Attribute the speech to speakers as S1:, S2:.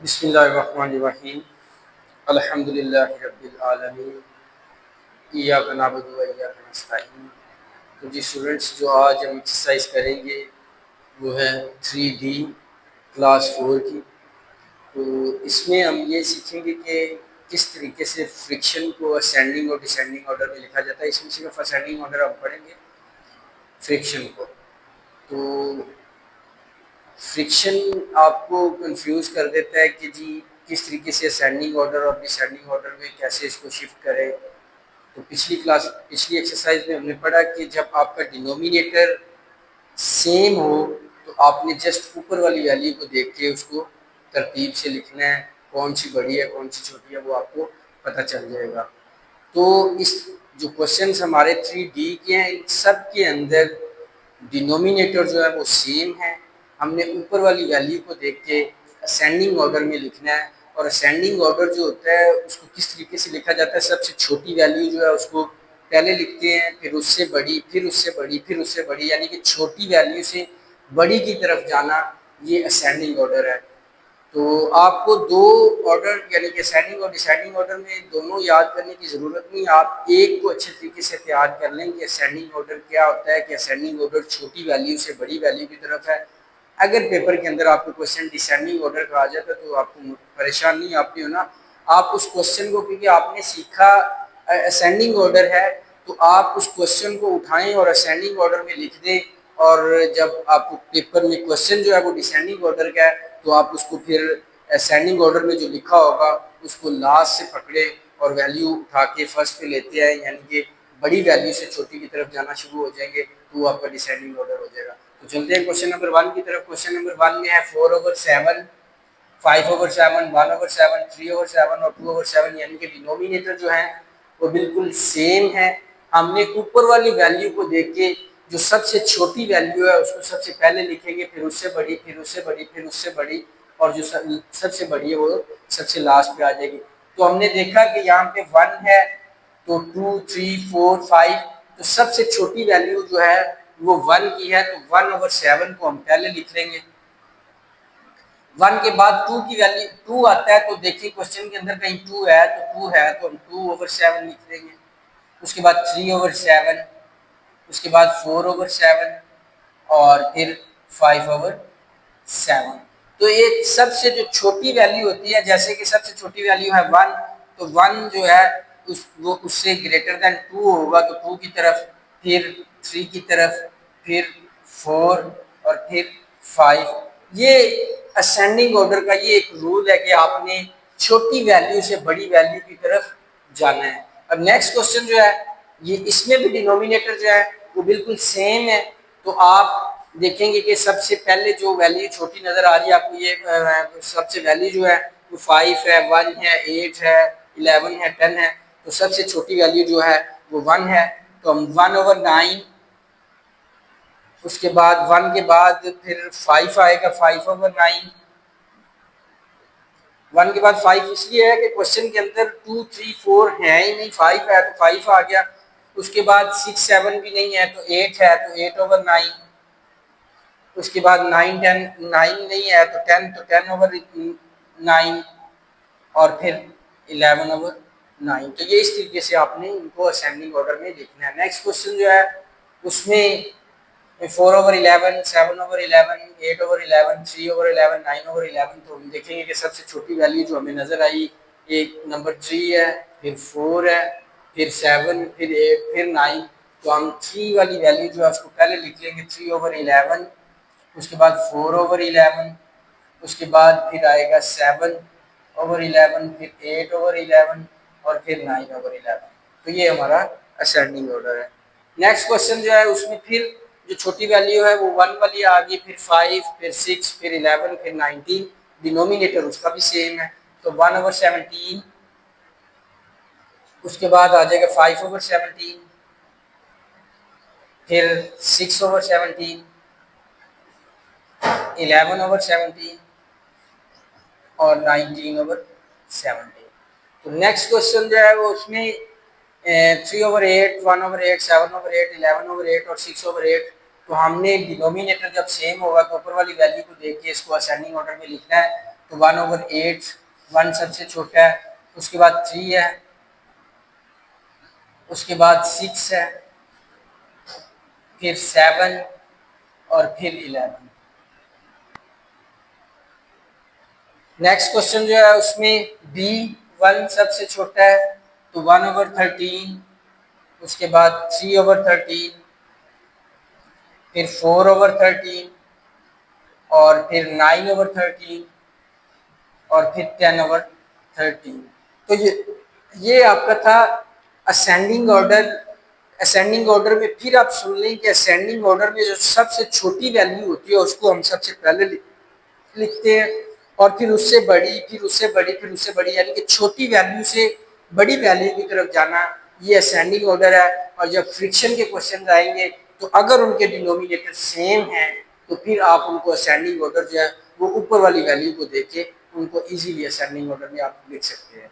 S1: बिस्मिल्लाहिर्रहमानिर्रहीम अल्हम्दुलिल्लाहि रब्बिल आलमीन इय्याका नअबुदु व इय्याका नस्तईन। तो जी स्टूडेंट्स, जो आज हम एक्सरसाइज करेंगे वो है 3D क्लास 4 की। तो इसमें हम ये सीखेंगे कि किस तरीके से फ्रिक्शन को असेंडिंग और डिसेंडिंग ऑर्डर में लिखा जाता है। इसमें सिर्फ असेंडिंग ऑर्डर हम पढ़ेंगे फ्रिक्शन को। तो फ्रिक्शन आपको कंफ्यूज कर देता है कि जी किस तरीके से असेंडिंग ऑर्डर और डिसेंडिंग ऑर्डर में कैसे इसको शिफ्ट करें। तो पिछली एक्सरसाइज में हमने पढ़ा कि जब आपका डिनोमिनेटर सेम हो तो आपने जस्ट ऊपर वाली वैल्यू को देख के उसको तरतीब से लिखना है, कौन सी बड़ी है कौन सी छोटी है वो आपको पता चल जाएगा। तो इस जो क्वेश्चंस हमारे 3D के हैं इन सब के अंदर डिनोमिनेटर जो है वो सेम है। हमने ऊपर वाली वैल्यू को देख के असेंडिंग ऑर्डर में लिखना है, और असेंडिंग ऑर्डर जो होता है उसको किस तरीके से लिखा जाता है, सबसे छोटी वैल्यू जो है उसको पहले लिखते हैं, फिर उससे बड़ी, फिर उससे बड़ी, फिर उससे बड़ी, यानी कि छोटी वैल्यू से बड़ी की तरफ जाना, ये असेंडिंग ऑर्डर है। तो आपको दो ऑर्डर यानी कि असेंडिंग और डिसेंडिंग ऑर्डर में दोनों याद करने की ज़रूरत नहीं, आप एक को अच्छे तरीके से तैयार कर लें कि असेंडिंग ऑर्डर क्या होता है, कि असेंडिंग ऑर्डर छोटी वैल्यू से बड़ी वैल्यू की तरफ है। अगर पेपर के अंदर आपको क्वेश्चन डिसेंडिंग ऑर्डर का आ जाता है तो आपको परेशान नहीं आपने होना। आप उस क्वेश्चन को, क्योंकि आपने सीखा असेंडिंग ऑर्डर है, तो आप उस क्वेश्चन को उठाएं और असेंडिंग ऑर्डर में लिख दें, और जब आपको पेपर में क्वेश्चन जो है वो डिसेंडिंग ऑर्डर का है तो आप उसको फिर असेंडिंग ऑर्डर में जो लिखा होगा उसको लास्ट से पकड़े और वैल्यू उठा के फर्स्ट पे लेते हैं, यानी कि बड़ी वैल्यू से छोटी की तरफ जाना शुरू हो जाएंगे तो वो आपका डिसेंडिंग ऑर्डर हो जाएगा। तो चलते हैं क्वेश्चन नंबर 1 की तरफ। क्वेश्चन नंबर 1 में है 4/7, 5/7, 1/7, 3/7 और 2/7, यानी कि डिनोमिनेटर जो है वो बिल्कुल सेम है। हमने ऊपर वाली वैल्यू को देख के जो सबसे छोटी वैल्यू है उसको सबसे पहले लिखेंगे, फिर उससे बड़ी, फिर उससे बड़ी, फिर उससे बड़ी, और जो सबसे बड़ी है वो सबसे लास्ट पे आ जाएगी। तो हमने देखा कि यहाँ पे 1 है तो 2, 3, 4, 5, तो सबसे छोटी वैल्यू जो है वो 1 की है, तो 1/7 को हम पहले लिख लेंगे। 1 के बाद 2 की वैल्यू 2 आता है, तो देखिए क्वेश्चन के अंदर कहीं 2 है, तो 2 है तो हम 2/7 लिख देंगे। उसके बाद 3/7, उसके बाद 4/7 और फिर 5/7। तो ये सबसे जो छोटी वैल्यू होती है, जैसे कि सबसे छोटी वैल्यू है 1, तो 1 जो है वो उससे ग्रेटर देन 2 होगा, तो 2 की तरफ, फिर 3 की तरफ, फिर 4 और फिर 5। ये असेंडिंग ऑर्डर का ये एक रूल है कि आपने छोटी वैल्यू से बड़ी वैल्यू की तरफ जाना है। अब नेक्स्ट क्वेश्चन जो है ये, इसमें भी डिनोमिनेटर जो है वो बिल्कुल सेम है। तो आप देखेंगे कि सबसे पहले जो वैल्यू छोटी नजर आ रही है आपको, ये सबसे वैल्यू जो है वो 5 है, 1 है, 8 है, 11 है, 10 है। तो सबसे छोटी वैल्यू जो है वो 1 है, तो हम 1/9, उसके बाद 1 के बाद फिर 5 आएगा, 5/9। 1 के बाद 5 इसलिए है कि क्वेश्चन के अंदर 2, 3, 4 है ही नहीं, 5 है तो 5 आ गया। उसके बाद 6, 7 भी नहीं है तो 8 है, तो 8/9। उसके बाद 9, 10, 9 नहीं है तो 10, तो 10/9 और फिर 11/9। तो ये इस तरीके से आपने इनको असेंडिंग ऑर्डर में लिखना है। नेक्स्ट क्वेश्चन जो है उसमें 4/11, 7/11, 8/11, 3/11, 9/11। तो हम देखेंगे कि सबसे छोटी वैल्यू जो हमें नजर आई, एक नंबर 3 है, फिर 4 है, फिर 7, फिर 8, फिर 9। तो हम 3 वाली वैल्यू जो है उसको पहले लिख लेंगे, 3/11, उसके बाद 4/11, उसके बाद फिर आएगा 7/11, फिर 8/11 और फिर 9/11। तो ये हमारा असेंडिंग ऑर्डर है। नेक्स्ट क्वेश्चन जो है उसमें फिर जो छोटी वैल्यू है वो 1 वाली आ गई, फिर 5, फिर 6, फिर 11, फिर 19। डिनोमिनेटर उसका भी सेम है, तो 1/17, उसके बाद आ जाएगा 5/17, फिर 6/17, 11/17 और 19/17। तो नेक्स्ट क्वेश्चन जो है वो उसमें 3/8, 1/8, 7/8, 11/8 और 6/8। तो हमने डिनोमिनेटर जब सेम होगा तो ऊपर वाली वैल्यू को देख के इसको असेंडिंग ऑर्डर में लिखना है। तो 1/8, 1 सबसे छोटा है, उसके बाद 3 है, उसके बाद 6 है, फिर 7 और फिर 11। नेक्स्ट क्वेश्चन जो है उसमें बी 1 सबसे छोटा है, तो 1/13, उसके बाद 3/13, फिर 4/13 और फिर 9/13 और फिर 10/13। तो ये आपका था असेंडिंग ऑर्डर। असेंडिंग ऑर्डर में फिर आप सुन लें कि असेंडिंग ऑर्डर में जो सबसे छोटी वैल्यू होती है उसको हम सबसे पहले लिखते हैं, और फिर उससे बड़ी, फिर उससे बड़ी, फिर उससे बड़ी, यानी कि छोटी वैल्यू से बड़ी वैल्यू की तरफ जाना, ये असेंडिंग ऑर्डर है। और जब फ्रिक्शन के क्वेश्चन आएंगे तो अगर उनके डिनोमिनेटर सेम हैं तो फिर आप उनको असेंडिंग ऑर्डर जो है वो ऊपर वाली वैल्यू को देके उनको इजीली असेंडिंग ऑर्डर में आप लिख सकते हैं।